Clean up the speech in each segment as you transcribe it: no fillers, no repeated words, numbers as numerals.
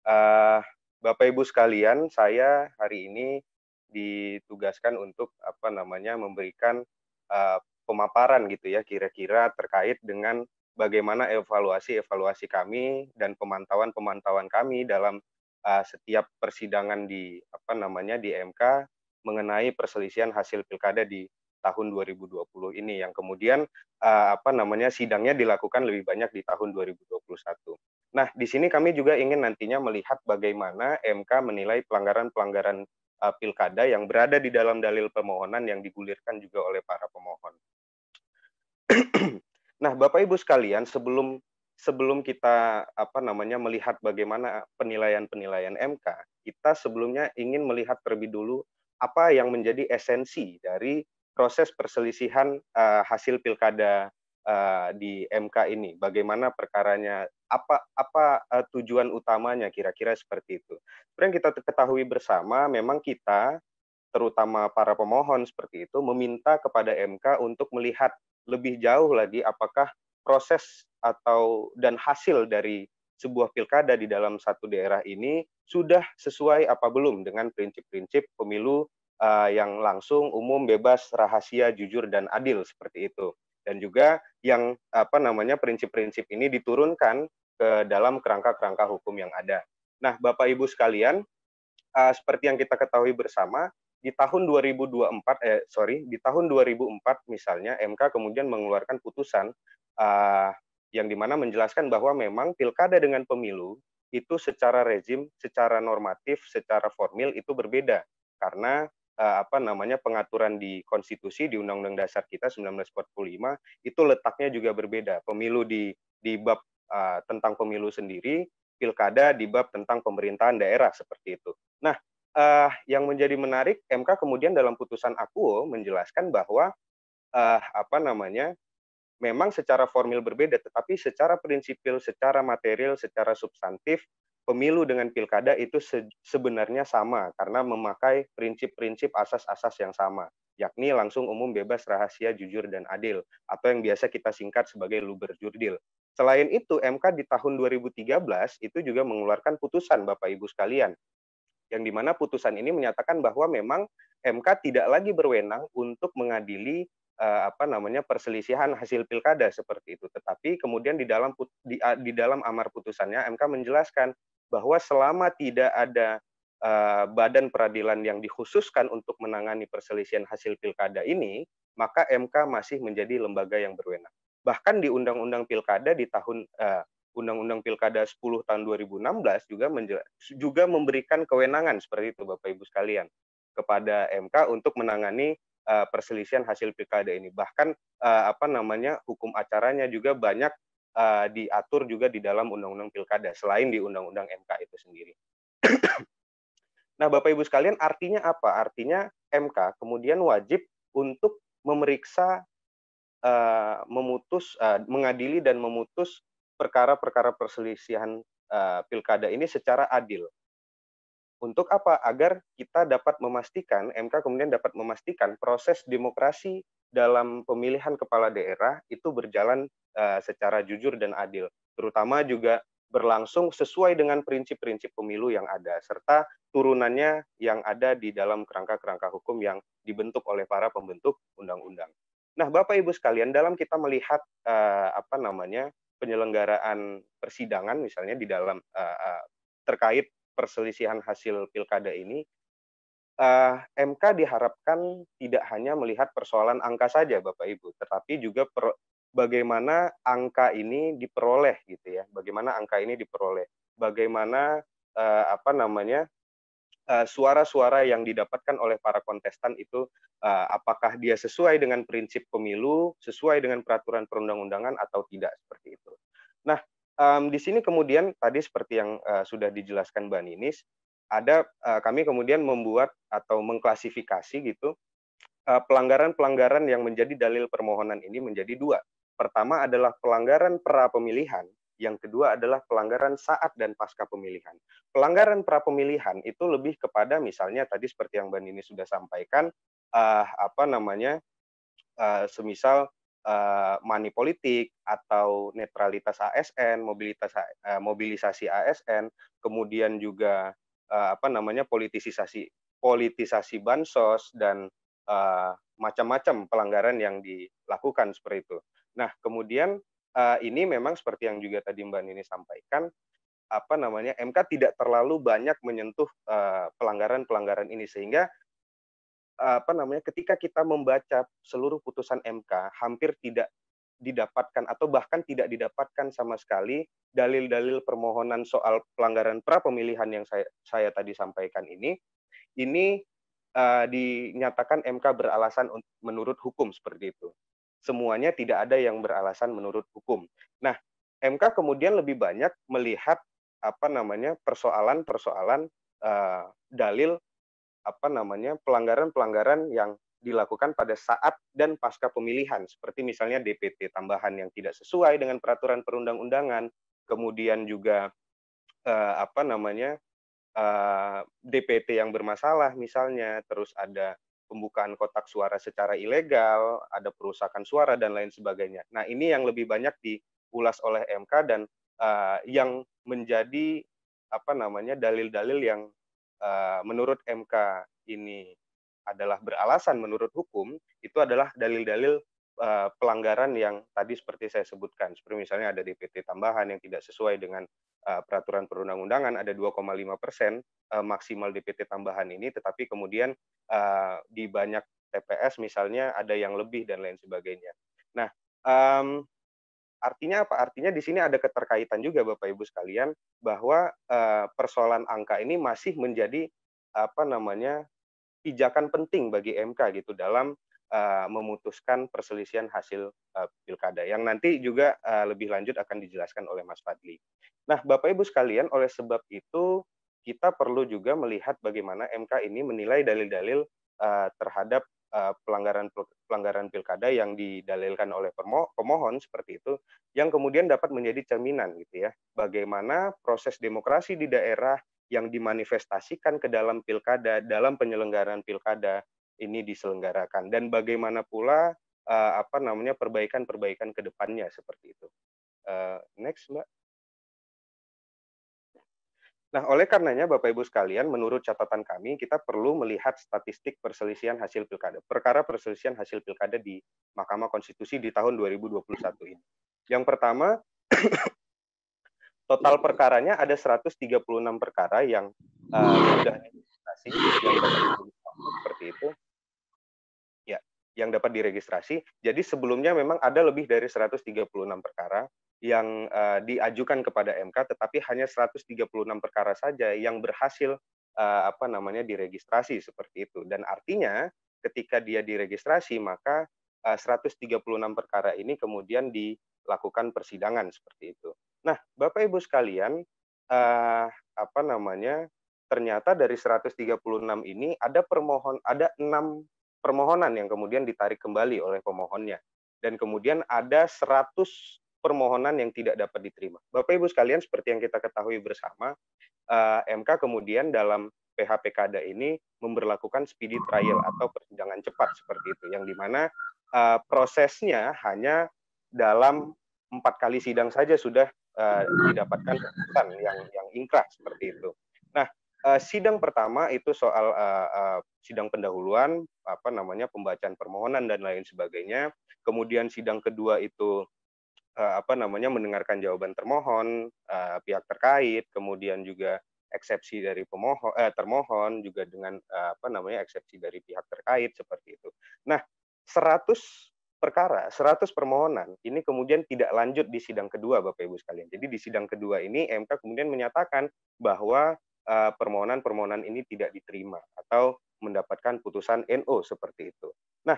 Eh, Bapak Ibu sekalian, saya hari ini ditugaskan untuk memberikan pemaparan gitu ya, kira-kira terkait dengan bagaimana evaluasi kami dan pemantauan kami dalam setiap persidangan di MK mengenai perselisihan hasil pilkada di tahun 2020 ini, yang kemudian sidangnya dilakukan lebih banyak di tahun 2021. Nah, di sini kami juga ingin nantinya melihat bagaimana MK menilai pelanggaran-pelanggaran pilkada yang berada di dalam dalil permohonan yang digulirkan juga oleh para pemohon. Nah, Bapak Ibu sekalian, sebelum kita melihat bagaimana penilaian-penilaian MK, kita sebelumnya ingin melihat terlebih dulu apa yang menjadi esensi dari proses perselisihan hasil pilkada di MK ini. Bagaimana perkaranya, apa tujuan utamanya, kira-kira seperti itu. Seperti yang kita ketahui bersama, memang kita terutama para pemohon seperti itu meminta kepada MK untuk melihat lebih jauh lagi apakah proses dan hasil dari sebuah pilkada di dalam satu daerah ini sudah sesuai apa belum dengan prinsip-prinsip pemilu yang langsung, umum, bebas, rahasia, jujur, dan adil seperti itu. Dan juga yang prinsip-prinsip ini diturunkan ke dalam kerangka-kerangka hukum yang ada. Nah, Bapak Ibu sekalian, seperti yang kita ketahui bersama, di tahun 2004 misalnya MK kemudian mengeluarkan putusan yang dimana menjelaskan bahwa memang pilkada dengan pemilu itu secara rezim, secara normatif, secara formil itu berbeda karena pengaturan di konstitusi di Undang-Undang Dasar kita 1945 itu letaknya juga berbeda. Pemilu di bab tentang pemilu sendiri, pilkada di bab tentang pemerintahan daerah seperti itu. Nah, yang menjadi menarik, MK kemudian dalam putusan akuo menjelaskan bahwa memang secara formil berbeda, tetapi secara prinsipil, secara material, secara substantif, pemilu dengan pilkada itu sebenarnya sama karena memakai prinsip-prinsip asas-asas yang sama, yakni langsung, umum, bebas, rahasia, jujur, dan adil, atau yang biasa kita singkat sebagai luber jurdil. Selain itu, MK di tahun 2013 itu juga mengeluarkan putusan, Bapak Ibu sekalian, yang dimana putusan ini menyatakan bahwa memang MK tidak lagi berwenang untuk mengadili perselisihan hasil pilkada seperti itu. Tetapi kemudian di dalam amar putusannya MK menjelaskan bahwa selama tidak ada badan peradilan yang dikhususkan untuk menangani perselisihan hasil pilkada ini, maka MK masih menjadi lembaga yang berwenang. Bahkan di Undang-Undang Pilkada di tahun Undang-Undang Pilkada 10 tahun 2016 juga memberikan kewenangan seperti itu, Bapak Ibu sekalian, kepada MK untuk menangani perselisihan hasil pilkada ini. Bahkan hukum acaranya juga banyak diatur juga di dalam Undang-Undang Pilkada selain di Undang-Undang MK itu sendiri. Nah, Bapak Ibu sekalian, artinya apa? Artinya MK kemudian wajib untuk memeriksa, mengadili dan memutus perkara-perkara perselisihan pilkada ini secara adil. Untuk apa? Agar kita dapat memastikan, MK kemudian dapat memastikan proses demokrasi dalam pemilihan kepala daerah itu berjalan secara jujur dan adil, terutama juga berlangsung sesuai dengan prinsip-prinsip pemilu yang ada, serta turunannya yang ada di dalam kerangka-kerangka hukum yang dibentuk oleh para pembentuk undang-undang. Nah, Bapak Ibu sekalian, dalam kita melihat penyelenggaraan persidangan misalnya di dalam terkait perselisihan hasil pilkada ini, MK diharapkan tidak hanya melihat persoalan angka saja, Bapak Ibu, tetapi juga bagaimana angka ini diperoleh gitu ya, bagaimana angka ini diperoleh, bagaimana suara-suara yang didapatkan oleh para kontestan itu apakah dia sesuai dengan prinsip pemilu, sesuai dengan peraturan perundang-undangan atau tidak, seperti itu. Nah, di sini kemudian tadi seperti yang sudah dijelaskan Mbak Ninis, kami kemudian membuat atau mengklasifikasi gitu pelanggaran-pelanggaran yang menjadi dalil permohonan ini menjadi dua. Pertama adalah pelanggaran pra pemilihan, yang kedua adalah pelanggaran saat dan pasca pemilihan. Pelanggaran pra pemilihan itu lebih kepada misalnya tadi seperti yang Mbak Nini sudah sampaikan, semisal money politik atau netralitas ASN, mobilisasi ASN, kemudian juga politisasi bansos dan macam-macam pelanggaran yang dilakukan seperti itu. Nah, kemudian ini memang seperti yang juga tadi Mbak Nini sampaikan, MK tidak terlalu banyak menyentuh pelanggaran-pelanggaran ini, sehingga ketika kita membaca seluruh putusan MK, hampir tidak didapatkan atau bahkan tidak didapatkan sama sekali dalil-dalil permohonan soal pelanggaran pra pemilihan yang saya tadi sampaikan ini dinyatakan MK beralasan menurut hukum seperti itu. Semuanya tidak ada yang beralasan menurut hukum. Nah, MK kemudian lebih banyak melihat persoalan-persoalan dalil pelanggaran-pelanggaran yang dilakukan pada saat dan pasca pemilihan, seperti misalnya DPT tambahan yang tidak sesuai dengan peraturan perundang-undangan, kemudian juga DPT yang bermasalah misalnya, terus ada pembukaan kotak suara secara ilegal, ada perusakan suara dan lain sebagainya. Nah, ini yang lebih banyak diulas oleh MK dan yang menjadi dalil-dalil yang menurut MK ini adalah beralasan menurut hukum, itu adalah dalil-dalil pelanggaran yang tadi seperti saya sebutkan. Seperti misalnya ada DPT tambahan yang tidak sesuai dengan peraturan perundang-undangan, ada 2,5% maksimal DPT tambahan ini, tetapi kemudian di banyak TPS misalnya ada yang lebih dan lain sebagainya. Nah, artinya apa? Artinya di sini ada keterkaitan juga Bapak Ibu sekalian, bahwa persoalan angka ini masih menjadi pijakan penting bagi MK gitu dalam memutuskan perselisihan hasil pilkada, yang nanti juga lebih lanjut akan dijelaskan oleh Mas Fadli. Nah, Bapak Ibu sekalian, oleh sebab itu kita perlu juga melihat bagaimana MK ini menilai dalil-dalil terhadap pelanggaran pilkada yang didalilkan oleh pemohon seperti itu, yang kemudian dapat menjadi cerminan gitu ya, bagaimana proses demokrasi di daerah yang dimanifestasikan ke dalam pilkada, dalam penyelenggaraan pilkada ini diselenggarakan, dan bagaimana pula perbaikan-perbaikan ke depannya seperti itu. Next, Mbak. Nah, oleh karenanya Bapak Ibu sekalian, menurut catatan kami, kita perlu melihat statistik perselisihan hasil pilkada, perkara perselisihan hasil pilkada di Mahkamah Konstitusi di tahun 2021 ini. Yang pertama, total perkaranya ada 136 perkara yang sudah diregistrasi, yang dapat seperti itu. Ya, yang dapat diregistrasi. Jadi sebelumnya memang ada lebih dari 136 perkara yang diajukan kepada MK, tetapi hanya 136 perkara saja yang berhasil diregistrasi seperti itu. Dan artinya ketika dia diregistrasi, maka 136 perkara ini kemudian dilakukan persidangan seperti itu. Nah, Bapak Ibu sekalian, ternyata dari 136 ini ada 6 permohonan yang kemudian ditarik kembali oleh pemohonnya, dan kemudian ada 100 permohonan yang tidak dapat diterima. Bapak Ibu sekalian, seperti yang kita ketahui bersama, MK kemudian dalam PH-PKD ini memberlakukan speedy trial atau persidangan cepat seperti itu, yang dimana prosesnya hanya dalam 4 kali sidang saja sudah didapatkan keputusan yang ingkrah seperti itu. Nah, sidang pertama itu soal sidang pendahuluan, pembacaan permohonan dan lain sebagainya. Kemudian sidang kedua itu mendengarkan jawaban termohon, pihak terkait, kemudian juga eksepsi dari termohon juga dengan eksepsi dari pihak terkait seperti itu. Nah, 100 perkara, 100 permohonan ini kemudian tidak lanjut di sidang kedua Bapak Ibu sekalian. Jadi di sidang kedua ini MK kemudian menyatakan bahwa permohonan-permohonan ini tidak diterima atau mendapatkan putusan NO seperti itu. Nah,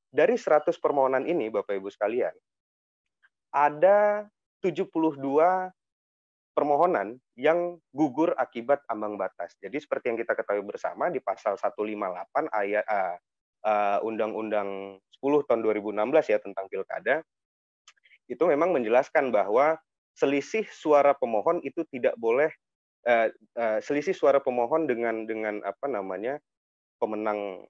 dari 100 permohonan ini Bapak Ibu sekalian, ada 72 permohonan yang gugur akibat ambang batas. Jadi seperti yang kita ketahui bersama di pasal 158 ayat Undang-Undang 10 tahun 2016 ya tentang pilkada, itu memang menjelaskan bahwa selisih suara pemohon itu tidak boleh selisih suara pemohon dengan pemenang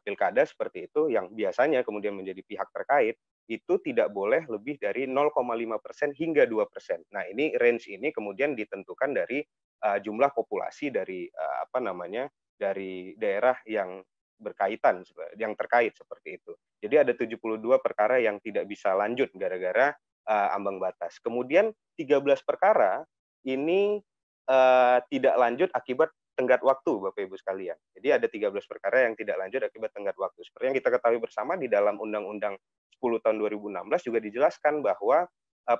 pilkada seperti itu yang biasanya kemudian menjadi pihak terkait itu tidak boleh lebih dari 0,5% hingga 2%. Nah, ini range ini kemudian ditentukan dari jumlah populasi dari dari daerah yang berkaitan, yang terkait seperti itu. Jadi ada 72 perkara yang tidak bisa lanjut gara-gara ambang batas. Kemudian 13 perkara ini tidak lanjut akibat tenggat waktu, Bapak Ibu sekalian. Jadi ada 13 perkara yang tidak lanjut akibat tenggat waktu. Seperti yang kita ketahui bersama di dalam Undang-Undang 10 tahun 2016 juga dijelaskan bahwa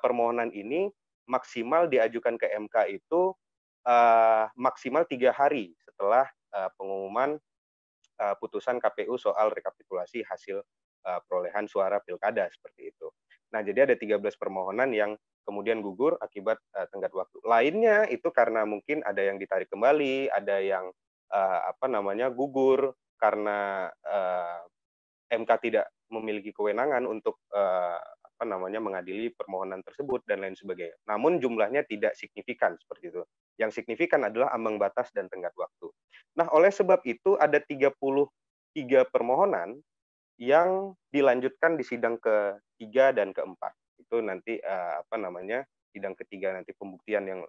permohonan ini maksimal diajukan ke MK itu maksimal 3 hari setelah pengumuman putusan KPU soal rekapitulasi hasil perolehan suara pilkada seperti itu. Nah, jadi ada 13 permohonan yang kemudian gugur akibat tenggat waktu. Lainnya itu karena mungkin ada yang ditarik kembali, ada yang gugur karena MK tidak memiliki kewenangan untuk mengadili permohonan tersebut dan lain sebagainya. Namun jumlahnya tidak signifikan seperti itu. Yang signifikan adalah ambang batas dan tenggat waktu. Nah, oleh sebab itu ada 33 permohonan yang dilanjutkan di sidang ketiga dan keempat. Itu nanti sidang ketiga nanti pembuktian yang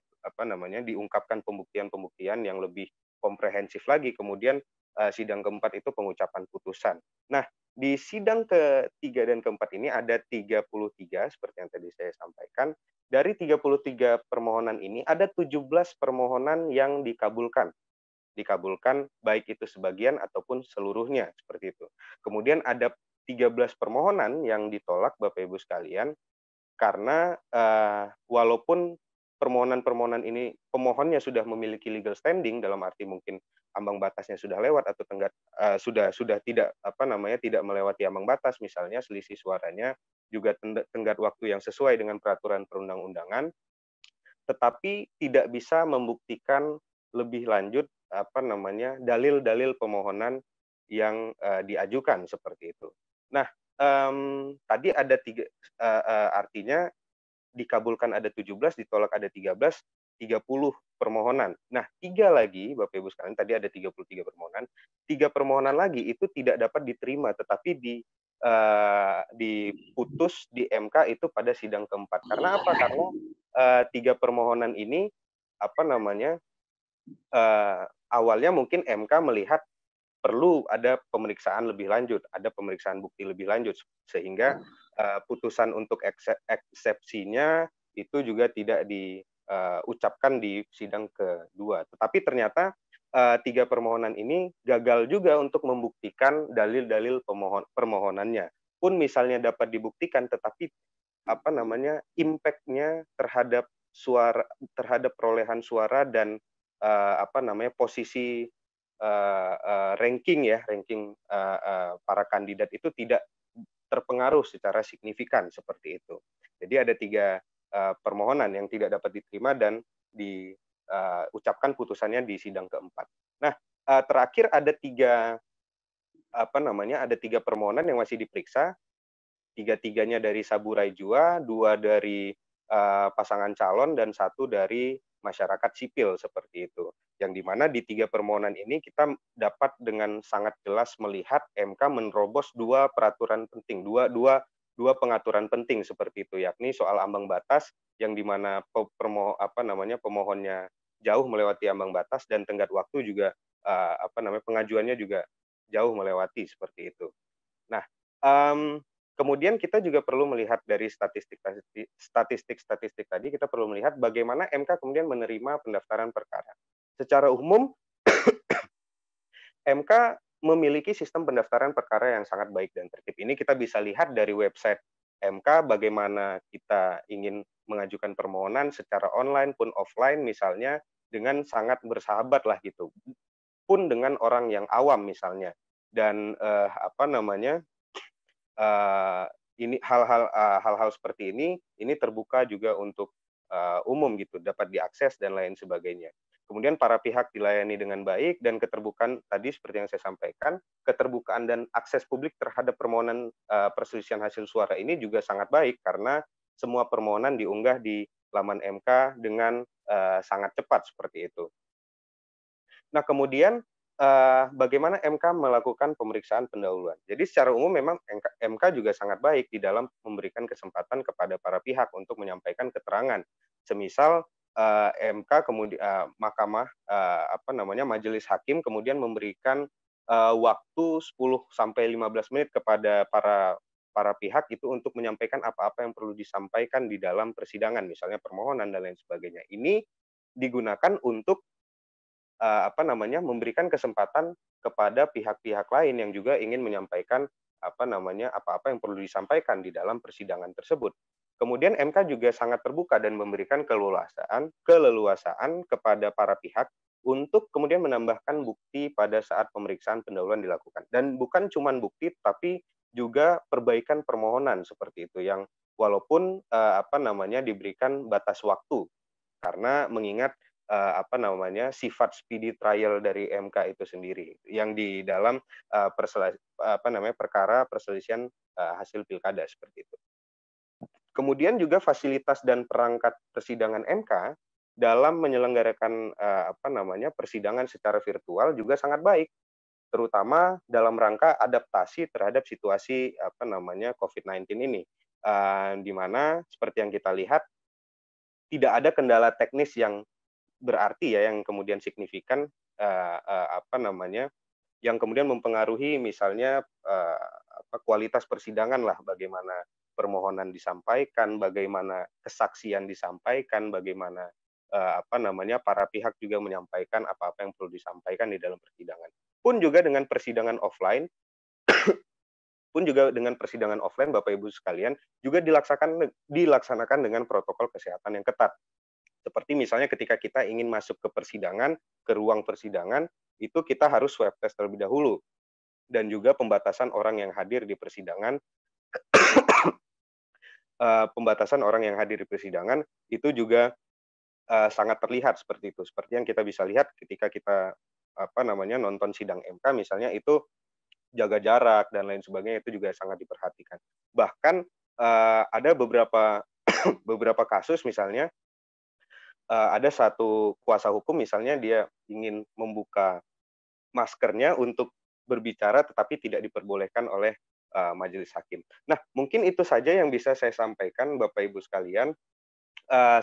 diungkapkan pembuktian yang lebih komprehensif lagi. Kemudian sidang keempat itu pengucapan putusan. Nah, di sidang ketiga dan keempat ini ada 33 seperti yang tadi saya sampaikan. Dari 33 permohonan ini ada 17 permohonan yang dikabulkan baik itu sebagian ataupun seluruhnya seperti itu. Kemudian ada 13 permohonan yang ditolak Bapak Ibu sekalian karena walaupun permohonan-permohonan ini pemohonnya sudah memiliki legal standing dalam arti mungkin ambang batasnya sudah lewat atau sudah tidak tidak melewati ambang batas, misalnya selisih suaranya juga tenggat waktu yang sesuai dengan peraturan perundang-undangan, tetapi tidak bisa membuktikan lebih lanjut dalil-dalil pemohonan yang diajukan seperti itu. Nah, tadi ada artinya dikabulkan ada 17, ditolak ada 13, 30 permohonan. Nah, 3 lagi Bapak Ibu sekalian, tadi ada 33 permohonan, 3 permohonan lagi itu tidak dapat diterima tetapi diputus di MK itu pada sidang keempat. Karena apa? Karena 3 permohonan ini awalnya mungkin MK melihat perlu ada pemeriksaan lebih lanjut, ada pemeriksaan bukti lebih lanjut, sehingga putusan untuk eksepsinya itu juga tidak diucapkan di sidang kedua. Tetapi ternyata 3 permohonan ini gagal juga untuk membuktikan dalil-dalil permohonannya. Pun misalnya dapat dibuktikan, tetapi impact-nya terhadap perolehan suara dan posisi ranking para kandidat itu tidak terpengaruh secara signifikan seperti itu. Jadi ada 3 permohonan yang tidak dapat diterima dan diucapkan putusannya di sidang keempat. Nah, terakhir ada 3 permohonan yang masih diperiksa. 3-tiganya dari Saburai Jua, 2 dari pasangan calon dan 1 dari masyarakat sipil seperti itu. Yang dimana di 3 permohonan ini kita dapat dengan sangat jelas melihat MK menerobos 2 peraturan penting, dua pengaturan penting seperti itu, yakni soal ambang batas yang dimana pemohonnya jauh melewati ambang batas dan tenggat waktu juga pengajuannya juga jauh melewati seperti itu. Nah, kemudian kita juga perlu melihat dari statistik tadi, kita perlu melihat bagaimana MK kemudian menerima pendaftaran perkara. Secara umum, MK memiliki sistem pendaftaran perkara yang sangat baik dan tertib. Ini kita bisa lihat dari website MK bagaimana kita ingin mengajukan permohonan secara online pun offline misalnya dengan sangat bersahabat lah gitu. Pun dengan orang yang awam misalnya. Dan ini hal-hal seperti ini terbuka juga untuk umum gitu, dapat diakses dan lain sebagainya. Kemudian para pihak dilayani dengan baik dan keterbukaan tadi seperti yang saya sampaikan, keterbukaan dan akses publik terhadap permohonan perselisihan hasil suara ini juga sangat baik karena semua permohonan diunggah di laman MK dengan sangat cepat seperti itu. Nah, kemudian bagaimana MK melakukan pemeriksaan pendahuluan. Jadi secara umum memang MK juga sangat baik di dalam memberikan kesempatan kepada para pihak untuk menyampaikan keterangan. Semisal MK kemudian Mahkamah Majelis Hakim kemudian memberikan waktu 10 sampai 15 menit kepada para pihak itu untuk menyampaikan apa-apa yang perlu disampaikan di dalam persidangan, misalnya permohonan dan lain sebagainya. Ini digunakan untuk memberikan kesempatan kepada pihak-pihak lain yang juga ingin menyampaikan apa-apa yang perlu disampaikan di dalam persidangan tersebut. Kemudian MK juga sangat terbuka dan memberikan keleluasaan kepada para pihak untuk kemudian menambahkan bukti pada saat pemeriksaan pendahuluan dilakukan. Dan bukan cuma bukti, tapi juga perbaikan permohonan seperti itu yang walaupun diberikan batas waktu karena mengingat sifat speedy trial dari MK itu sendiri yang di dalam perkara perselisihan hasil pilkada seperti itu. Kemudian juga fasilitas dan perangkat persidangan MK dalam menyelenggarakan persidangan secara virtual juga sangat baik, terutama dalam rangka adaptasi terhadap situasi COVID-19 ini, di mana seperti yang kita lihat tidak ada kendala teknis yang berarti ya yang kemudian signifikan yang kemudian mempengaruhi misalnya kualitas persidangan lah, bagaimana permohonan disampaikan, bagaimana kesaksian disampaikan, bagaimana para pihak juga menyampaikan apa-apa yang perlu disampaikan di dalam persidangan. Pun juga dengan persidangan offline Bapak Ibu sekalian juga dilaksanakan dengan protokol kesehatan yang ketat. Seperti misalnya ketika kita ingin masuk ke persidangan, ke ruang persidangan, itu kita harus swab test terlebih dahulu. Dan juga pembatasan orang yang hadir di persidangan, itu juga sangat terlihat seperti itu. Seperti yang kita bisa lihat ketika kita nonton sidang MK misalnya, itu jaga jarak dan lain sebagainya, itu juga sangat diperhatikan. Bahkan ada beberapa kasus misalnya, ada satu kuasa hukum misalnya dia ingin membuka maskernya untuk berbicara tetapi tidak diperbolehkan oleh majelis hakim. Nah, mungkin itu saja yang bisa saya sampaikan Bapak Ibu sekalian.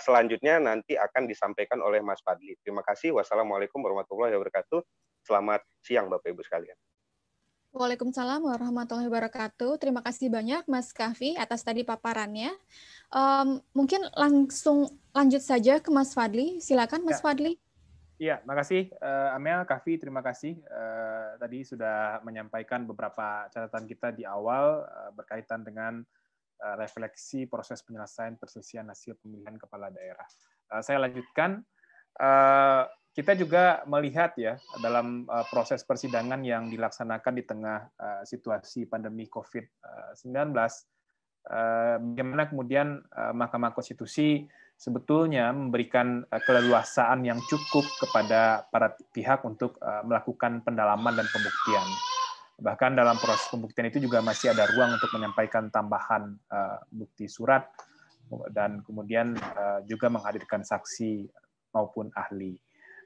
Selanjutnya nanti akan disampaikan oleh Mas Fadli. Terima kasih. Wassalamualaikum warahmatullahi wabarakatuh. Selamat siang Bapak Ibu sekalian. Waalaikumsalam warahmatullahi wabarakatuh. Terima kasih banyak Mas Kahfi atas tadi paparannya. Mungkin langsung lanjut saja ke Mas Fadli. Silakan Mas Fadli. Iya, makasih Amel, Kahfi, terima kasih. Tadi sudah menyampaikan beberapa catatan kita di awal berkaitan dengan refleksi proses penyelesaian perselisihan hasil pemilihan kepala daerah. Saya lanjutkan. Kita juga melihat ya dalam proses persidangan yang dilaksanakan di tengah situasi pandemi COVID-19, bagaimana kemudian Mahkamah Konstitusi sebetulnya memberikan keleluasaan yang cukup kepada para pihak untuk melakukan pendalaman dan pembuktian. Bahkan dalam proses pembuktian itu juga masih ada ruang untuk menyampaikan tambahan bukti surat dan kemudian juga menghadirkan saksi maupun ahli.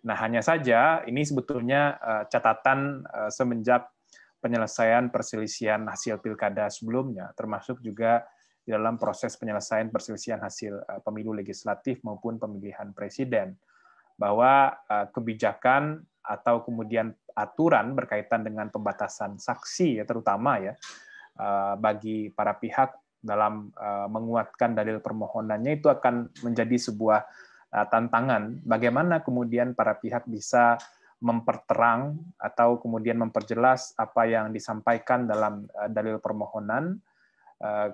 Nah, hanya saja ini sebetulnya catatan semenjak penyelesaian perselisihan hasil pilkada sebelumnya, termasuk juga di dalam proses penyelesaian perselisihan hasil pemilu legislatif maupun pemilihan presiden, bahwa kebijakan atau kemudian aturan berkaitan dengan pembatasan saksi, ya, terutama ya bagi para pihak dalam menguatkan dalil permohonannya, itu akan menjadi sebuah tantangan bagaimana kemudian para pihak bisa memperterang atau kemudian memperjelas apa yang disampaikan dalam dalil permohonan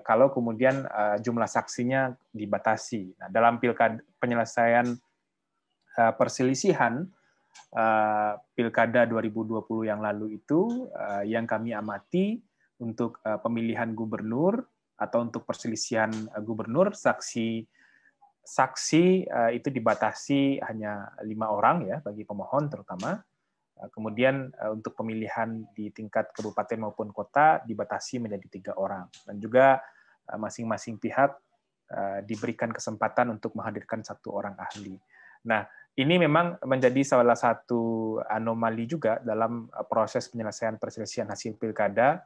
kalau kemudian jumlah saksinya dibatasi. Nah, dalam penyelesaian perselisihan pilkada 2020 yang lalu itu yang kami amati untuk pemilihan gubernur atau untuk perselisihan gubernur, saksi itu dibatasi hanya 5 orang ya bagi pemohon terutama. Kemudian untuk pemilihan di tingkat kabupaten maupun kota dibatasi menjadi 3 orang. Dan juga masing-masing pihak diberikan kesempatan untuk menghadirkan 1 orang ahli. Nah, ini memang menjadi salah satu anomali juga dalam proses penyelesaian perselisihan hasil pilkada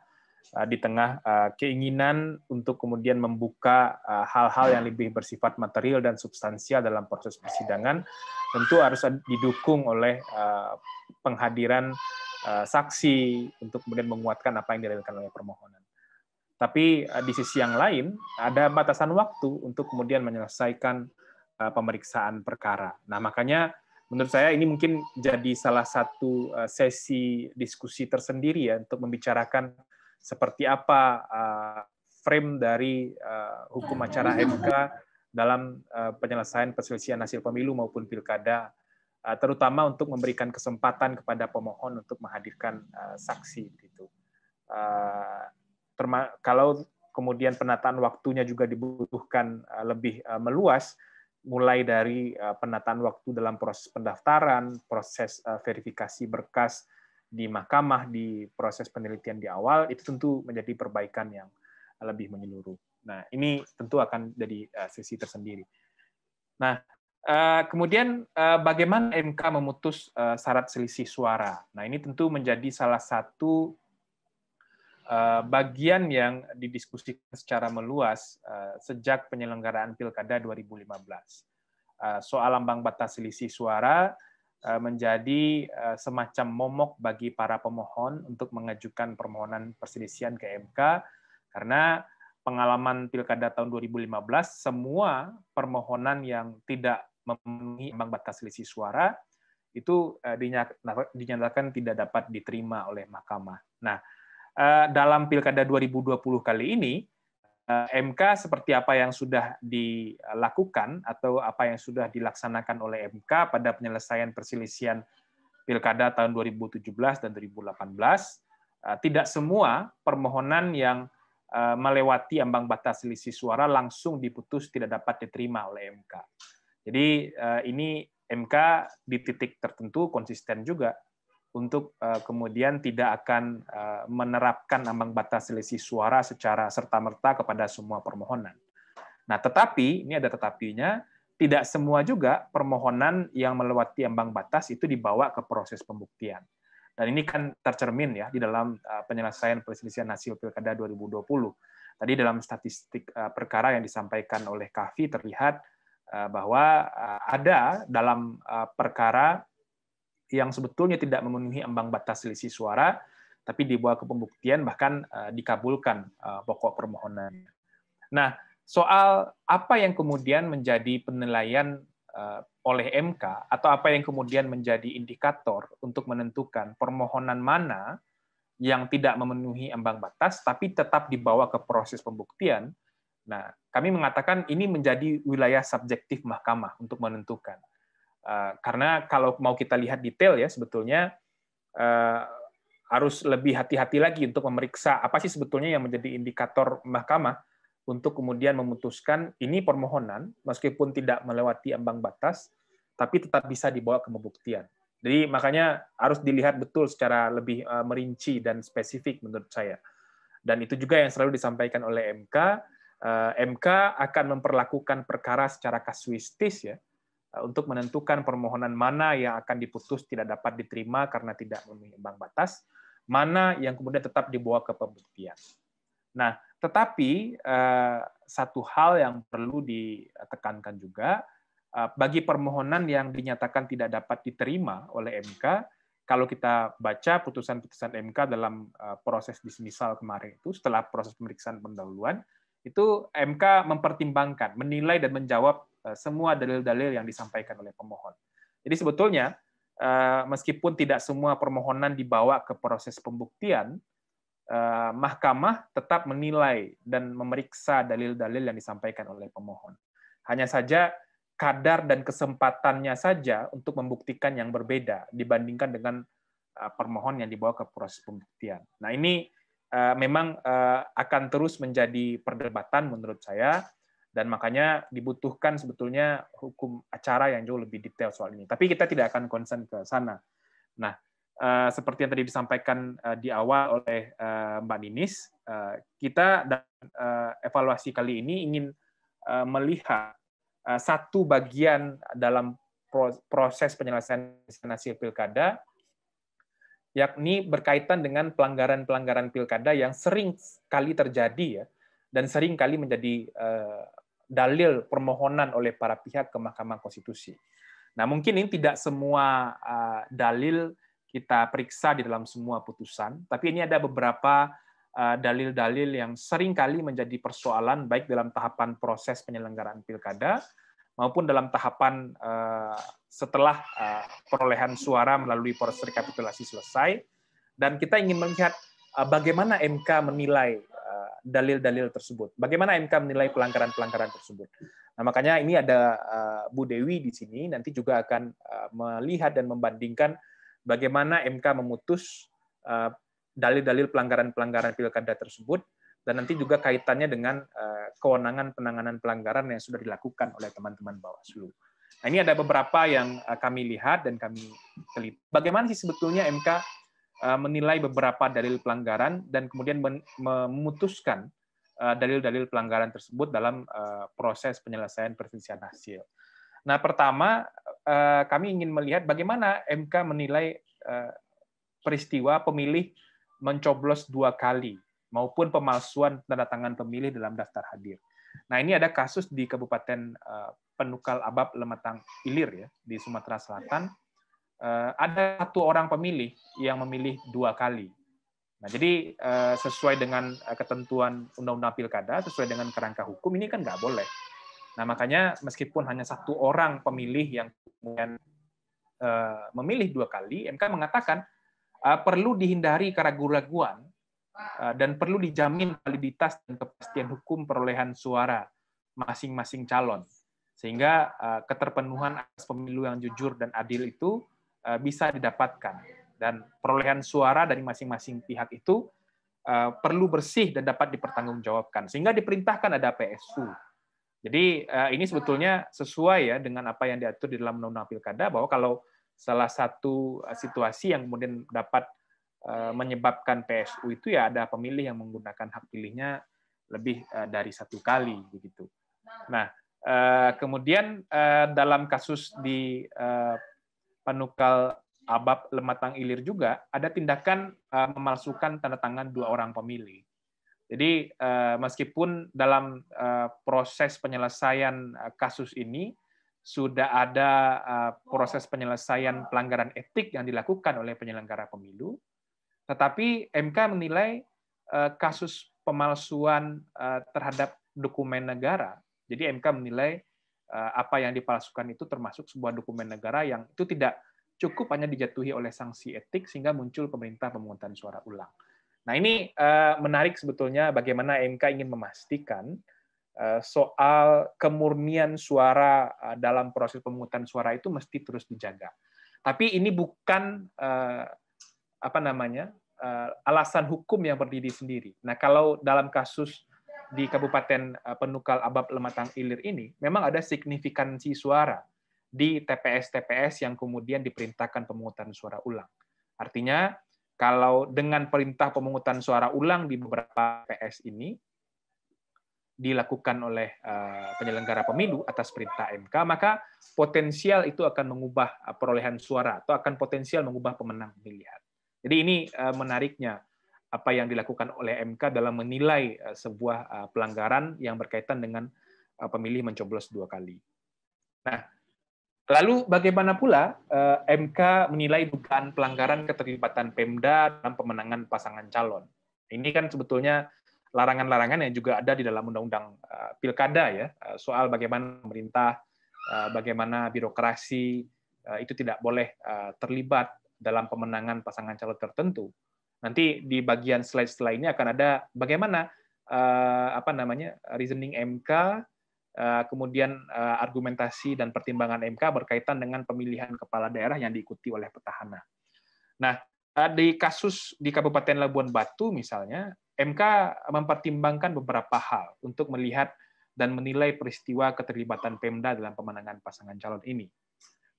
di tengah keinginan untuk kemudian membuka hal-hal yang lebih bersifat material dan substansial dalam proses persidangan, tentu harus didukung oleh penghadiran saksi untuk kemudian menguatkan apa yang dilakukan oleh permohonan. Tapi di sisi yang lain, ada batasan waktu untuk kemudian menyelesaikan pemeriksaan perkara. Nah, makanya menurut saya ini mungkin jadi salah satu sesi diskusi tersendiri ya untuk membicarakan seperti apa frame dari hukum acara MK dalam penyelesaian perselisihan hasil pemilu maupun pilkada, terutama untuk memberikan kesempatan kepada pemohon untuk menghadirkan saksi. Gitu. Kalau kemudian penataan waktunya juga dibutuhkan lebih meluas, mulai dari penataan waktu dalam proses pendaftaran, proses verifikasi berkas di mahkamah, di proses penelitian di awal, itu tentu menjadi perbaikan yang lebih menyeluruh. Nah, ini tentu akan jadi sesi tersendiri. Nah, kemudian bagaimana MK memutus syarat selisih suara? Nah, ini tentu menjadi salah satu bagian yang didiskusikan secara meluas sejak penyelenggaraan Pilkada 2015. Soal ambang batas selisih suara menjadi semacam momok bagi para pemohon untuk mengajukan permohonan perselisihan ke MK, karena pengalaman Pilkada tahun 2015, semua permohonan yang tidak memenuhi ambang batas selisih suara itu dinyatakan tidak dapat diterima oleh mahkamah. Nah, dalam Pilkada 2020 kali ini, MK seperti apa yang sudah dilakukan atau apa yang sudah dilaksanakan oleh MK pada penyelesaian perselisihan Pilkada tahun 2017 dan 2018, tidak semua permohonan yang melewati ambang batas selisih suara langsung diputus tidak dapat diterima oleh MK. Jadi ini MK di titik tertentu konsisten juga untuk kemudian tidak akan menerapkan ambang batas selisih suara secara serta-merta kepada semua permohonan. Nah, tetapi, ini ada tetapinya, tidak semua juga permohonan yang melewati ambang batas itu dibawa ke proses pembuktian. Dan ini kan tercermin ya di dalam penyelesaian perselisihan hasil Pilkada 2020. Tadi dalam statistik perkara yang disampaikan oleh Kavi terlihat bahwa ada dalam perkara yang sebetulnya tidak memenuhi ambang batas selisih suara, tapi dibawa ke pembuktian, bahkan dikabulkan pokok permohonannya. Nah, soal apa yang kemudian menjadi penilaian oleh MK, atau apa yang kemudian menjadi indikator untuk menentukan permohonan mana yang tidak memenuhi ambang batas, tapi tetap dibawa ke proses pembuktian, nah, kami mengatakan ini menjadi wilayah subjektif mahkamah untuk menentukan. Karena kalau mau kita lihat detail ya sebetulnya harus lebih hati-hati lagi untuk memeriksa apa sih sebetulnya yang menjadi indikator mahkamah untuk kemudian memutuskan ini permohonan meskipun tidak melewati ambang batas tapi tetap bisa dibawa ke pembuktian. Jadi makanya harus dilihat betul secara lebih merinci dan spesifik menurut saya. Dan itu juga yang selalu disampaikan oleh MK. MK akan memperlakukan perkara secara kasuistis ya, untuk menentukan permohonan mana yang akan diputus tidak dapat diterima karena tidak memenuhi ambang batas, mana yang kemudian tetap dibawa ke pembuktian. Nah, tetapi satu hal yang perlu ditekankan juga, bagi permohonan yang dinyatakan tidak dapat diterima oleh MK, kalau kita baca putusan-putusan MK dalam proses dismisal kemarin itu, setelah proses pemeriksaan pendahuluan, itu MK mempertimbangkan, menilai dan menjawab semua dalil-dalil yang disampaikan oleh pemohon. Jadi sebetulnya meskipun tidak semua permohonan dibawa ke proses pembuktian, mahkamah tetap menilai dan memeriksa dalil-dalil yang disampaikan oleh pemohon. Hanya saja kadar dan kesempatannya saja untuk membuktikan yang berbeda dibandingkan dengan permohon yang dibawa ke proses pembuktian. Nah, ini memang akan terus menjadi perdebatan menurut saya, dan makanya dibutuhkan sebetulnya hukum acara yang jauh lebih detail soal ini. Tapi kita tidak akan concern ke sana. Nah, seperti yang tadi disampaikan di awal oleh Mbak Ninis, kita dalam evaluasi kali ini ingin melihat satu bagian dalam proses penyelesaian hasil pilkada, yakni berkaitan dengan pelanggaran-pelanggaran pilkada yang sering kali terjadi ya, dan sering kali menjadi dalil permohonan oleh para pihak ke Mahkamah Konstitusi. Nah, mungkin ini tidak semua dalil kita periksa di dalam semua putusan, tapi ini ada beberapa dalil-dalil yang sering kali menjadi persoalan baik dalam tahapan proses penyelenggaraan pilkada maupun dalam tahapan setelah perolehan suara melalui proses rekapitulasi selesai, dan kita ingin melihat bagaimana MK menilai dalil-dalil tersebut, bagaimana MK menilai pelanggaran-pelanggaran tersebut. Nah, makanya ini ada Bu Dewi di sini, nanti juga akan melihat dan membandingkan bagaimana MK memutus dalil-dalil pelanggaran-pelanggaran pilkada tersebut, dan nanti juga kaitannya dengan kewenangan penanganan pelanggaran yang sudah dilakukan oleh teman-teman Bawaslu. Nah, ini ada beberapa yang kami lihat dan kami teliti. Bagaimana sih sebetulnya MK menilai beberapa dalil pelanggaran dan kemudian memutuskan dalil-dalil pelanggaran tersebut dalam proses penyelesaian perselisihan hasil. Nah, pertama kami ingin melihat bagaimana MK menilai peristiwa pemilih mencoblos 2 kali maupun pemalsuan tanda tangan pemilih dalam daftar hadir. Nah, ini ada kasus di Kabupaten Penukal Abab Lematang Ilir ya, di Sumatera Selatan. Ada 1 orang pemilih yang memilih 2 kali. Nah, jadi sesuai dengan ketentuan Undang-Undang Pilkada, sesuai dengan kerangka hukum, ini kan nggak boleh. Nah, makanya meskipun hanya 1 orang pemilih yang kemudian memilih 2 kali, MK mengatakan perlu dihindari keraguan-raguan dan perlu dijamin validitas dan kepastian hukum perolehan suara masing-masing calon, sehingga keterpenuhan atas pemilu yang jujur dan adil itu bisa didapatkan, dan perolehan suara dari masing-masing pihak itu perlu bersih dan dapat dipertanggungjawabkan, sehingga diperintahkan ada PSU. Jadi ini sebetulnya sesuai ya dengan apa yang diatur di dalam Undang-Undang Pilkada, bahwa kalau salah satu situasi yang kemudian dapat menyebabkan PSU itu ya ada pemilih yang menggunakan hak pilihnya lebih dari 1 kali begitu. Nah, kemudian dalam kasus di Penukal Abab Lematang Ilir juga ada tindakan memalsukan tanda tangan 2 orang pemilih. Jadi meskipun dalam proses penyelesaian kasus ini sudah ada proses penyelesaian pelanggaran etik yang dilakukan oleh penyelenggara pemilu, tetapi MK menilai kasus pemalsuan terhadap dokumen negara. Jadi MK menilai apa yang dipalsukan itu termasuk sebuah dokumen negara yang itu tidak cukup hanya dijatuhi oleh sanksi etik sehingga muncul pemerintah pemungutan suara ulang. Nah, ini menarik sebetulnya bagaimana MK ingin memastikan soal kemurnian suara dalam proses pemungutan suara itu mesti terus dijaga. Tapi ini bukan alasan hukum yang berdiri sendiri. Nah, kalau dalam kasus di Kabupaten Penukal Abab Lematang Ilir ini, memang ada signifikansi suara di TPS-TPS yang kemudian diperintahkan pemungutan suara ulang. Artinya, kalau dengan perintah pemungutan suara ulang di beberapa TPS ini dilakukan oleh penyelenggara pemilu atas perintah MK, maka potensial itu akan mengubah perolehan suara atau akan potensial mengubah pemenang pemilihan. Jadi ini menariknya apa yang dilakukan oleh MK dalam menilai sebuah pelanggaran yang berkaitan dengan pemilih mencoblos 2 kali. Nah, lalu bagaimana pula MK menilai dugaan pelanggaran keterlibatan Pemda dalam pemenangan pasangan calon? Ini kan sebetulnya larangan-larangan yang juga ada di dalam Undang-Undang Pilkada ya, soal bagaimana pemerintah, bagaimana birokrasi itu tidak boleh terlibat dalam pemenangan pasangan calon tertentu. Nanti di bagian slide setelah ini akan ada bagaimana reasoning MK, kemudian argumentasi dan pertimbangan MK berkaitan dengan pemilihan kepala daerah yang diikuti oleh petahana. Nah, di kasus di Kabupaten Labuan Batu misalnya, MK mempertimbangkan beberapa hal untuk melihat dan menilai peristiwa keterlibatan Pemda dalam pemenangan pasangan calon ini.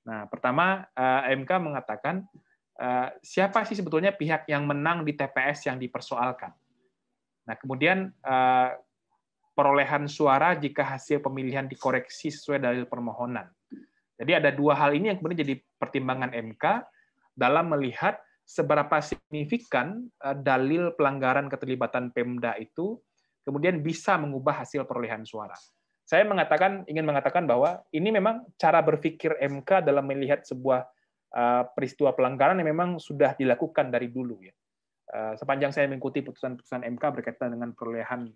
Nah, pertama MK mengatakan siapa sih sebetulnya pihak yang menang di TPS yang dipersoalkan. Nah, kemudian perolehan suara jika hasil pemilihan dikoreksi sesuai dalil permohonan. Jadi ada dua hal ini yang kemudian jadi pertimbangan MK dalam melihat seberapa signifikan dalil pelanggaran keterlibatan Pemda itu kemudian bisa mengubah hasil perolehan suara. Saya ingin mengatakan bahwa ini memang cara berpikir MK dalam melihat sebuah peristiwa pelanggaran yang memang sudah dilakukan dari dulu ya. Sepanjang saya mengikuti putusan-putusan MK berkaitan dengan perolehan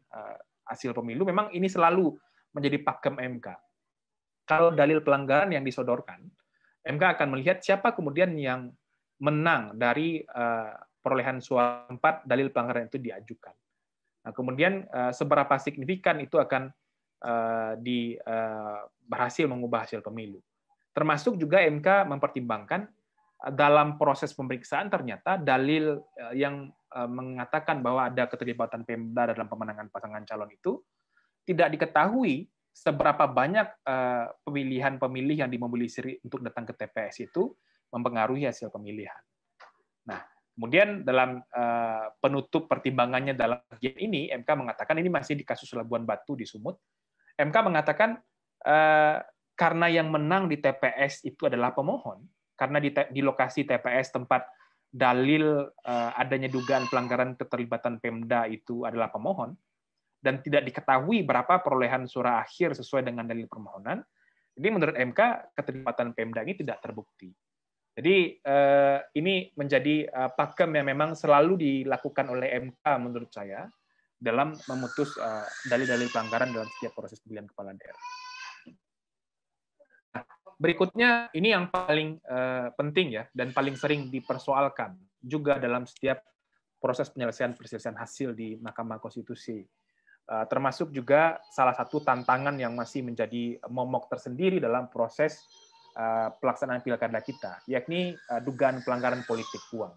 hasil pemilu, memang ini selalu menjadi pakem MK. Kalau dalil pelanggaran yang disodorkan, MK akan melihat siapa kemudian yang menang dari perolehan suara tempat dalil pelanggaran itu diajukan. Nah, kemudian seberapa signifikan itu akan berhasil mengubah hasil pemilu. Termasuk juga MK mempertimbangkan dalam proses pemeriksaan ternyata dalil yang mengatakan bahwa ada keterlibatan Pemda dalam pemenangan pasangan calon itu tidak diketahui seberapa banyak pemilihan pemilih yang dimobilisasi untuk datang ke TPS itu mempengaruhi hasil pemilihan. Nah, kemudian dalam penutup pertimbangannya dalam bagian ini, MK mengatakan ini masih di kasus Labuan Batu di Sumut. MK mengatakan karena yang menang di TPS itu adalah pemohon, karena di lokasi TPS tempat dalil adanya dugaan pelanggaran keterlibatan Pemda itu adalah pemohon, dan tidak diketahui berapa perolehan suara akhir sesuai dengan dalil permohonan, jadi menurut MK keterlibatan Pemda ini tidak terbukti. Jadi ini menjadi pakem yang memang selalu dilakukan oleh MK menurut saya dalam memutus dalil-dalil pelanggaran dalam setiap proses pemilihan kepala daerah. Nah, berikutnya ini yang paling penting ya dan paling sering dipersoalkan juga dalam setiap proses penyelesaian hasil di Mahkamah Konstitusi. Termasuk juga salah satu tantangan yang masih menjadi momok tersendiri dalam proses pelaksanaan pilkada kita, yakni dugaan pelanggaran politik uang.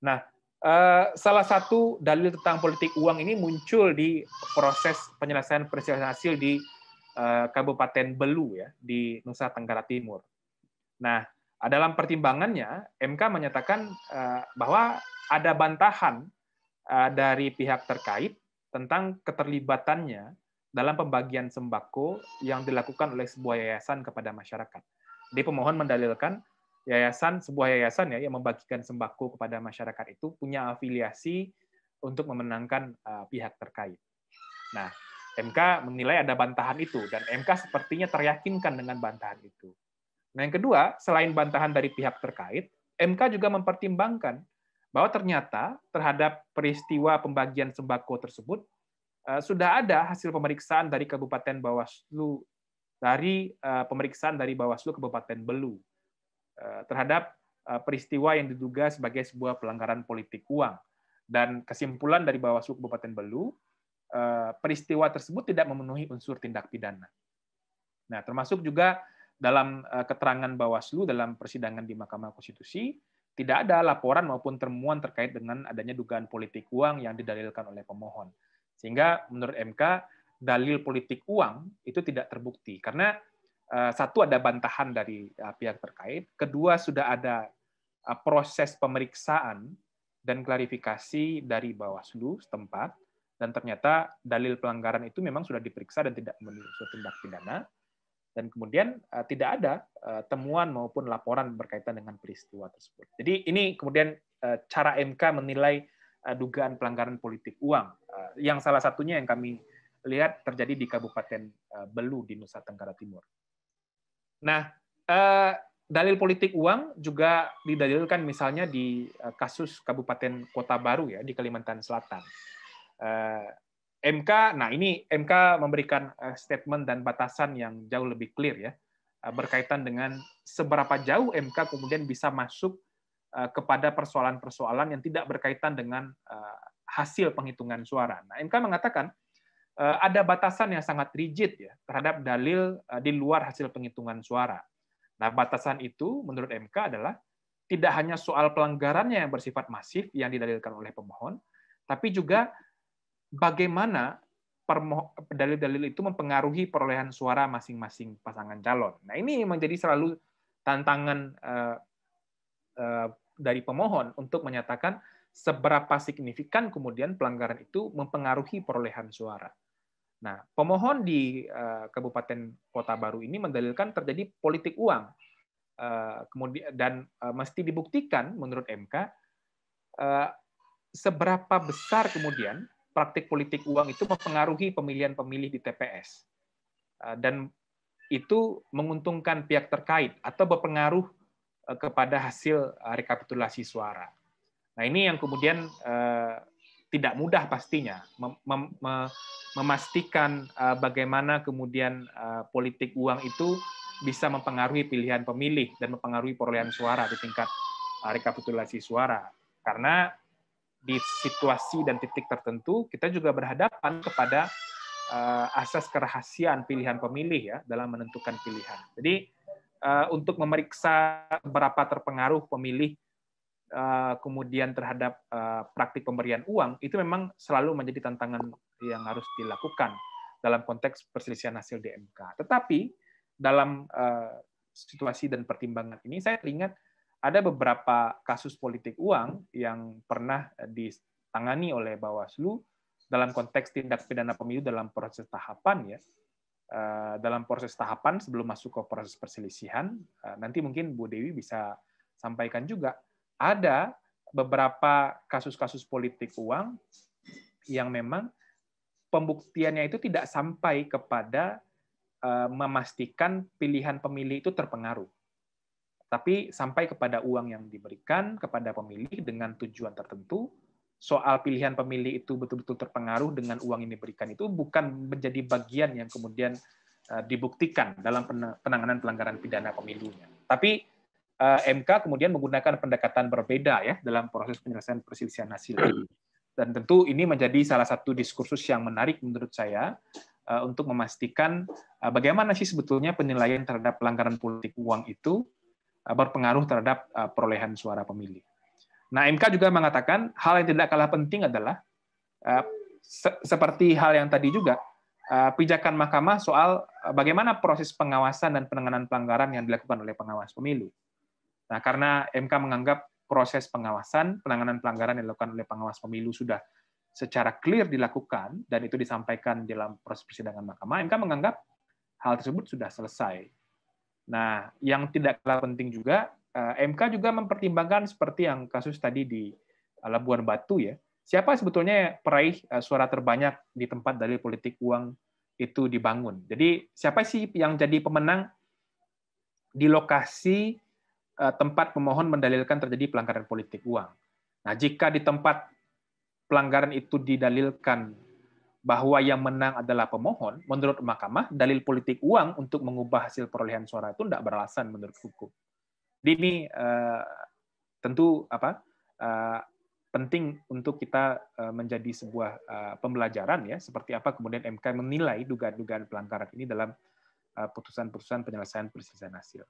Nah, salah satu dalil tentang politik uang ini muncul di proses penyelesaian hasil di Kabupaten Belu ya, di Nusa Tenggara Timur. Nah, dalam pertimbangannya, MK menyatakan bahwa ada bantahan dari pihak terkait tentang keterlibatannya dalam pembagian sembako yang dilakukan oleh sebuah yayasan kepada masyarakat. Jadi pemohon mendalilkan sebuah yayasan ya yang membagikan sembako kepada masyarakat itu punya afiliasi untuk memenangkan pihak terkait. Nah, MK menilai ada bantahan itu dan MK sepertinya teryakinkan dengan bantahan itu. Nah, yang kedua, selain bantahan dari pihak terkait, MK juga mempertimbangkan bahwa ternyata terhadap peristiwa pembagian sembako tersebut sudah ada hasil pemeriksaan dari Kabupaten Bawaslu dari Bawaslu Kabupaten Belu terhadap peristiwa yang diduga sebagai sebuah pelanggaran politik uang, dan kesimpulan dari Bawaslu Kabupaten Belu peristiwa tersebut tidak memenuhi unsur tindak pidana. Nah, termasuk juga dalam keterangan Bawaslu dalam persidangan di Mahkamah Konstitusi tidak ada laporan maupun temuan terkait dengan adanya dugaan politik uang yang didalilkan oleh pemohon. Sehingga menurut MK dalil politik uang itu tidak terbukti karena satu ada bantahan dari pihak terkait, kedua sudah ada proses pemeriksaan dan klarifikasi dari Bawaslu setempat, dan ternyata dalil pelanggaran itu memang sudah diperiksa dan tidak memenuhi unsur tindak pidana, dan kemudian tidak ada temuan maupun laporan berkaitan dengan peristiwa tersebut. Jadi ini kemudian cara MK menilai dugaan pelanggaran politik uang, yang salah satunya yang kami lihat terjadi di Kabupaten Belu di Nusa Tenggara Timur. Nah, dalil politik uang juga didalilkan misalnya di kasus Kabupaten Kota Baru ya di Kalimantan Selatan. Nah ini MK memberikan statement dan batasan yang jauh lebih clear ya berkaitan dengan seberapa jauh MK kemudian bisa masuk kepada persoalan-persoalan yang tidak berkaitan dengan hasil penghitungan suara. Nah, MK mengatakan ada batasan yang sangat rigid ya terhadap dalil di luar hasil penghitungan suara. Nah, batasan itu menurut MK adalah tidak hanya soal pelanggarannya yang bersifat masif yang didalilkan oleh pemohon, tapi juga bagaimana dalil-dalil itu mempengaruhi perolehan suara masing-masing pasangan calon. Nah, ini menjadi selalu tantangan dari pemohon untuk menyatakan seberapa signifikan kemudian pelanggaran itu mempengaruhi perolehan suara. Nah, pemohon di Kabupaten Kota Baru ini mendalilkan terjadi politik uang, kemudian dan mesti dibuktikan menurut MK seberapa besar kemudian praktik politik uang itu mempengaruhi pemilihan pemilih di TPS, dan itu menguntungkan pihak terkait atau berpengaruh kepada hasil rekapitulasi suara. Nah, ini yang kemudian tidak mudah pastinya memastikan bagaimana kemudian politik uang itu bisa mempengaruhi pilihan pemilih dan mempengaruhi perolehan suara di tingkat rekapitulasi suara. Karena di situasi dan titik tertentu kita juga berhadapan kepada asas kerahasiaan pilihan pemilih ya dalam menentukan pilihan. Jadi untuk memeriksa berapa terpengaruh pemilih kemudian terhadap praktik pemberian uang itu memang selalu menjadi tantangan yang harus dilakukan dalam konteks perselisihan hasil di MK. Tetapi dalam situasi dan pertimbangan ini saya teringat ada beberapa kasus politik uang yang pernah ditangani oleh Bawaslu dalam konteks tindak pidana pemilu dalam proses tahapan ya. Dalam proses tahapan sebelum masuk ke proses perselisihan, nanti mungkin Bu Dewi bisa sampaikan juga ada beberapa kasus-kasus politik uang yang memang pembuktiannya itu tidak sampai kepada memastikan pilihan pemilih itu terpengaruh, tapi sampai kepada uang yang diberikan kepada pemilih dengan tujuan tertentu. Soal pilihan pemilih itu betul-betul terpengaruh dengan uang yang diberikan itu bukan menjadi bagian yang kemudian dibuktikan dalam penanganan pelanggaran pidana pemilunya. Tapi MK kemudian menggunakan pendekatan berbeda ya dalam proses penyelesaian perselisihan hasil ini. Dan tentu ini menjadi salah satu diskursus yang menarik menurut saya untuk memastikan bagaimana sih sebetulnya penilaian terhadap pelanggaran politik uang itu berpengaruh terhadap perolehan suara pemilih. Nah, MK juga mengatakan hal yang tidak kalah penting adalah seperti hal yang tadi juga pijakan Mahkamah soal bagaimana proses pengawasan dan penanganan pelanggaran yang dilakukan oleh pengawas pemilu. Nah, karena MK menganggap proses pengawasan, penanganan pelanggaran yang dilakukan oleh pengawas pemilu sudah secara clear dilakukan dan itu disampaikan dalam proses persidangan Mahkamah, MK menganggap hal tersebut sudah selesai. Nah, yang tidak kalah penting juga, MK juga mempertimbangkan seperti yang kasus tadi di Labuan Batu ya. Siapa sebetulnya peraih suara terbanyak di tempat dalil politik uang itu dibangun. Jadi siapa sih yang jadi pemenang di lokasi tempat pemohon mendalilkan terjadi pelanggaran politik uang. Nah, jika di tempat pelanggaran itu didalilkan bahwa yang menang adalah pemohon, menurut Mahkamah, dalil politik uang untuk mengubah hasil perolehan suara itu tidak beralasan menurut hukum. Jadi ini tentu penting untuk kita menjadi sebuah pembelajaran ya, seperti apa kemudian MK menilai dugaan-dugaan pelanggaran ini dalam putusan-putusan penyelesaian perselisihan hasil.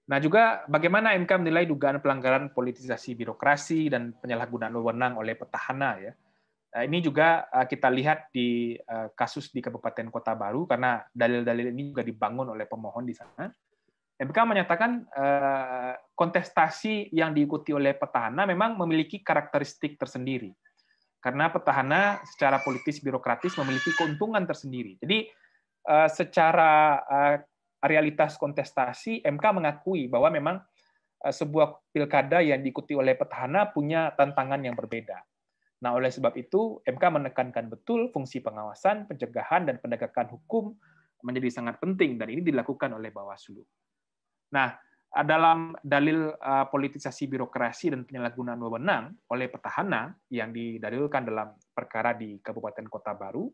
Nah, juga bagaimana MK menilai dugaan pelanggaran politisasi birokrasi dan penyalahgunaan wewenang oleh petahana ya. Ini juga kita lihat di kasus di Kabupaten Kota Baru karena dalil-dalil ini juga dibangun oleh pemohon di sana. MK menyatakan kontestasi yang diikuti oleh petahana memang memiliki karakteristik tersendiri. Karena petahana secara politis birokratis memiliki keuntungan tersendiri. Jadi secara realitas kontestasi, MK mengakui bahwa memang sebuah pilkada yang diikuti oleh petahana punya tantangan yang berbeda. Nah, oleh sebab itu, MK menekankan betul fungsi pengawasan, pencegahan, dan penegakan hukum menjadi sangat penting, dan ini dilakukan oleh Bawaslu. Nah, dalam dalil politisasi birokrasi dan penyalahgunaan wewenang oleh petahana yang didalilkan dalam perkara di Kabupaten Kota Baru,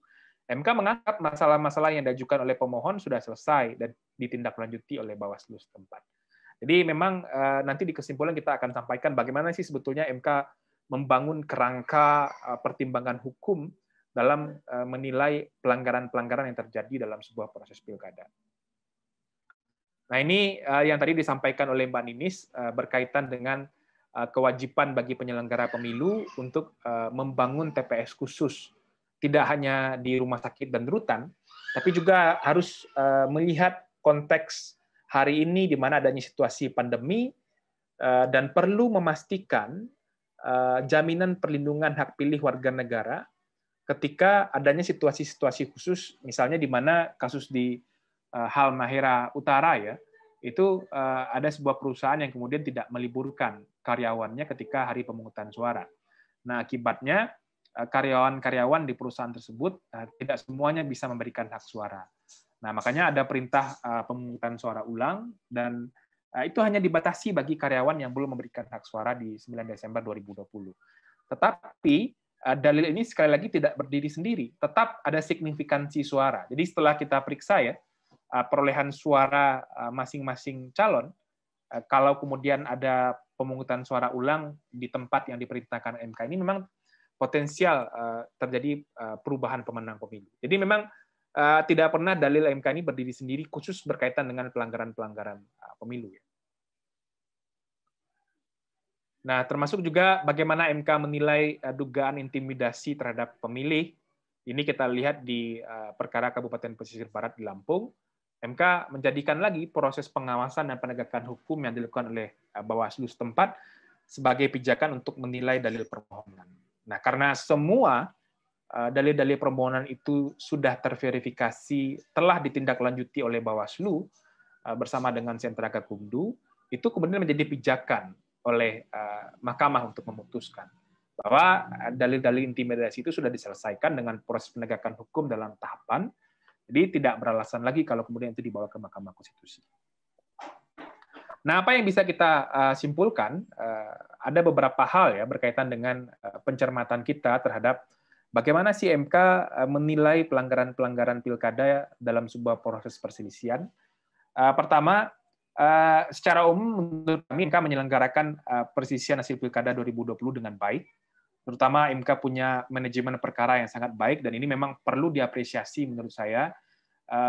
MK menganggap masalah-masalah yang diajukan oleh pemohon sudah selesai dan ditindaklanjuti oleh Bawaslu setempat. Jadi memang nanti di kesimpulan kita akan sampaikan bagaimana sih sebetulnya MK membangun kerangka pertimbangan hukum dalam menilai pelanggaran-pelanggaran yang terjadi dalam sebuah proses pilkada. Nah, ini yang tadi disampaikan oleh Mbak Ninis berkaitan dengan kewajiban bagi penyelenggara pemilu untuk membangun TPS khusus, tidak hanya di rumah sakit dan rutan, tapi juga harus melihat konteks hari ini di mana adanya situasi pandemi dan perlu memastikan jaminan perlindungan hak pilih warga negara ketika adanya situasi-situasi khusus, misalnya di mana kasus di Halmahera Utara ya, itu ada sebuah perusahaan yang kemudian tidak meliburkan karyawannya ketika hari pemungutan suara. Nah, akibatnya karyawan-karyawan di perusahaan tersebut tidak semuanya bisa memberikan hak suara. Nah, makanya ada perintah pemungutan suara ulang, dan itu hanya dibatasi bagi karyawan yang belum memberikan hak suara di 9 Desember 2020. Tetapi dalil ini sekali lagi tidak berdiri sendiri, tetap ada signifikansi suara. Jadi setelah kita periksa ya perolehan suara masing-masing calon, kalau kemudian ada pemungutan suara ulang di tempat yang diperintahkan MK ini memang potensial terjadi perubahan pemenang pemilu. Jadi memang tidak pernah dalil MK ini berdiri sendiri khusus berkaitan dengan pelanggaran-pelanggaran pemilu. Nah, termasuk juga bagaimana MK menilai dugaan intimidasi terhadap pemilih. Ini kita lihat di perkara Kabupaten Pesisir Barat di Lampung. MK menjadikan lagi proses pengawasan dan penegakan hukum yang dilakukan oleh Bawaslu setempat sebagai pijakan untuk menilai dalil permohonan. Nah, karena semua dalil-dalil permohonan itu sudah terverifikasi, telah ditindaklanjuti oleh Bawaslu bersama dengan Sentra Gakumdu, itu kemudian menjadi pijakan oleh Mahkamah untuk memutuskan bahwa dalil-dalil intimidasi itu sudah diselesaikan dengan proses penegakan hukum dalam tahapan, jadi tidak beralasan lagi kalau kemudian itu dibawa ke Mahkamah Konstitusi. Nah, apa yang bisa kita simpulkan? Ada beberapa hal ya berkaitan dengan pencermatan kita terhadap bagaimana sih MK menilai pelanggaran-pelanggaran pilkada dalam sebuah proses perselisihan. Pertama, secara umum menurut kami MK menyelenggarakan perselisihan hasil pilkada 2020 dengan baik. Terutama MK punya manajemen perkara yang sangat baik, dan ini memang perlu diapresiasi menurut saya.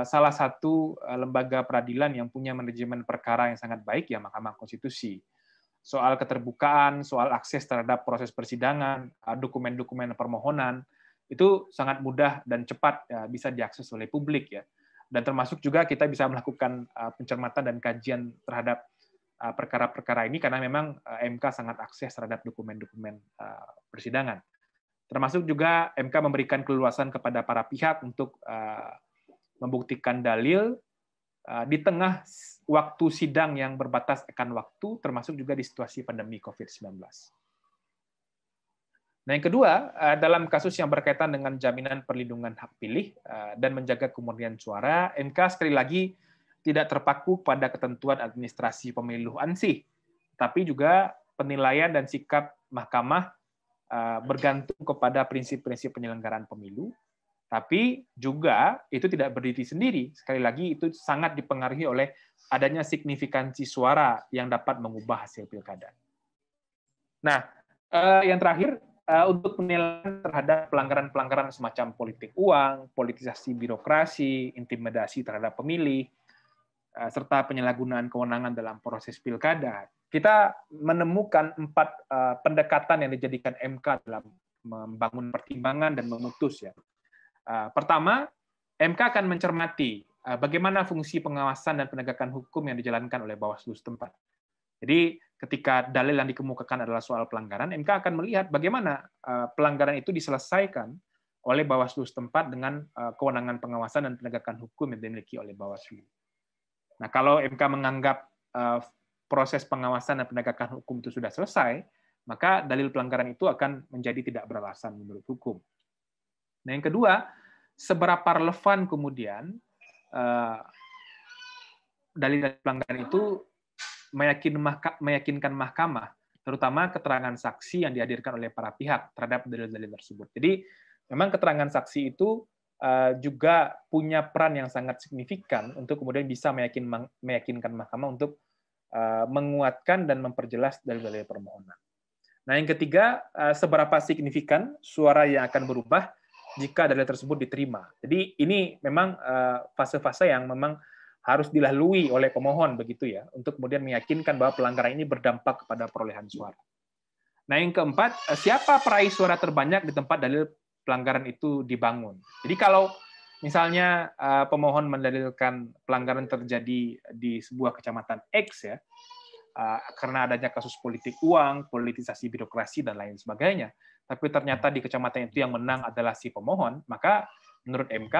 Salah satu lembaga peradilan yang punya manajemen perkara yang sangat baik ya Mahkamah Konstitusi. Soal keterbukaan, soal akses terhadap proses persidangan, dokumen-dokumen permohonan, itu sangat mudah dan cepat bisa diakses oleh publik ya. Dan termasuk juga kita bisa melakukan pencermatan dan kajian terhadap perkara-perkara ini karena memang MK sangat akses terhadap dokumen-dokumen persidangan. Termasuk juga MK memberikan keleluasan kepada para pihak untuk membuktikan dalil di tengah waktu sidang yang berbatas akan waktu, termasuk juga di situasi pandemi COVID-19. Nah, yang kedua, dalam kasus yang berkaitan dengan jaminan perlindungan hak pilih dan menjaga kemurnian suara, MK sekali lagi tidak terpaku pada ketentuan administrasi pemilu ANSI, tapi juga penilaian dan sikap Mahkamah bergantung kepada prinsip-prinsip penyelenggaraan pemilu, tapi juga itu tidak berdiri sendiri. Sekali lagi, itu sangat dipengaruhi oleh adanya signifikansi suara yang dapat mengubah hasil pilkada. Nah, yang terakhir, untuk penilaian terhadap pelanggaran-pelanggaran semacam politik uang, politisasi birokrasi, intimidasi terhadap pemilih, serta penyalahgunaan kewenangan dalam proses pilkada, kita menemukan 4 pendekatan yang dijadikan MK dalam membangun pertimbangan dan memutus ya. Pertama, MK akan mencermati bagaimana fungsi pengawasan dan penegakan hukum yang dijalankan oleh Bawaslu setempat. Jadi, ketika dalil yang dikemukakan adalah soal pelanggaran, MK akan melihat bagaimana pelanggaran itu diselesaikan oleh Bawaslu setempat dengan kewenangan pengawasan dan penegakan hukum yang dimiliki oleh Bawaslu. Nah, kalau MK menganggap proses pengawasan dan penegakan hukum itu sudah selesai, maka dalil pelanggaran itu akan menjadi tidak beralasan menurut hukum. Nah, yang kedua, seberapa relevan kemudian dalil pelanggaran itu meyakinkan Mahkamah, terutama keterangan saksi yang dihadirkan oleh para pihak terhadap dalil-dalil tersebut. Jadi, memang keterangan saksi itu juga punya peran yang sangat signifikan untuk kemudian bisa meyakinkan Mahkamah untuk menguatkan dan memperjelas dalil-dalil permohonan. Nah, yang ketiga, seberapa signifikan suara yang akan berubah jika dalil tersebut diterima. Jadi ini memang fase-fase yang memang harus dilalui oleh pemohon begitu ya, untuk kemudian meyakinkan bahwa pelanggaran ini berdampak kepada perolehan suara. Nah, yang keempat, siapa peraih suara terbanyak di tempat dalil pelanggaran itu dibangun. Jadi kalau misalnya pemohon mendalilkan pelanggaran terjadi di sebuah kecamatan X ya, karena adanya kasus politik uang, politisasi birokrasi, dan lain sebagainya. Tapi ternyata di kecamatan itu yang menang adalah si pemohon, maka menurut MK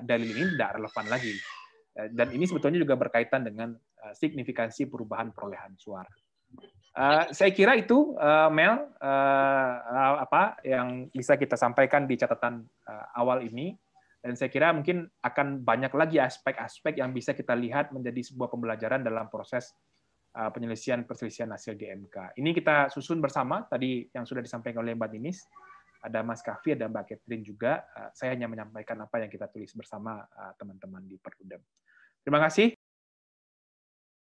dalil ini tidak relevan lagi. Dan ini sebetulnya juga berkaitan dengan signifikansi perubahan perolehan suara. Saya kira itu, Mel, apa yang bisa kita sampaikan di catatan awal ini. Dan saya kira mungkin akan banyak lagi aspek-aspek yang bisa kita lihat menjadi sebuah pembelajaran dalam proses penyelesaian perselisihan hasil di MK. Ini kita susun bersama, tadi yang sudah disampaikan oleh Mbak Ninis, ada Mas Kavi, ada Mbak Catherine juga. Saya hanya menyampaikan apa yang kita tulis bersama teman-teman di Perludem. Terima kasih.